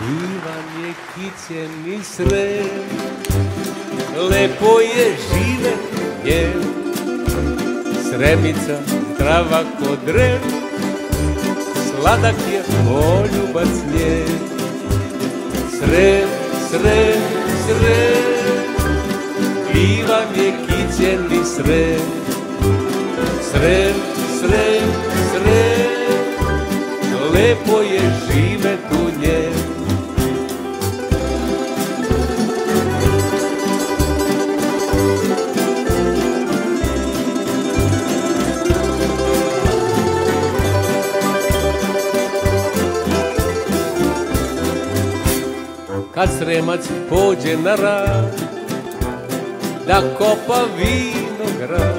Ivan je kićen i srem, lepo je žive njen. Sremica trava ko dren, sladak je poljubac njen. Srem, srem, srem, Ivan je kićen i srem. Srem, srem, srem, lepo je živet u njem. Kad Sremac pođe na rad da kopa vinograd,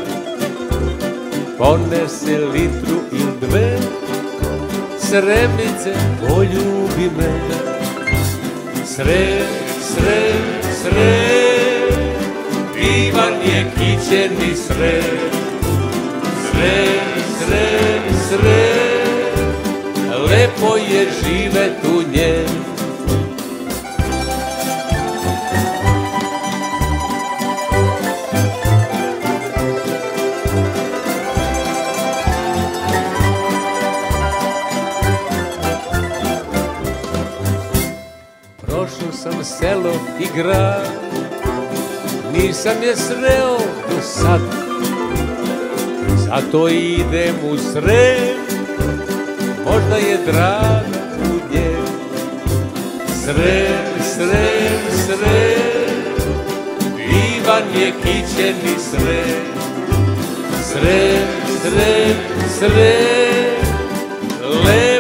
ponese litru ili dve, Sremice, poljubi me. Srem, srem, srem, Ivan je kićen i srem. Srem, srem, srem, lepo je živet u njem. Prošao sam selo i grad, nisam je sreo do sad, zato idem u Srem, možda je draga u njem. Srem, srem, srem, Ivan je kićen i srem. Srem, srem, srem,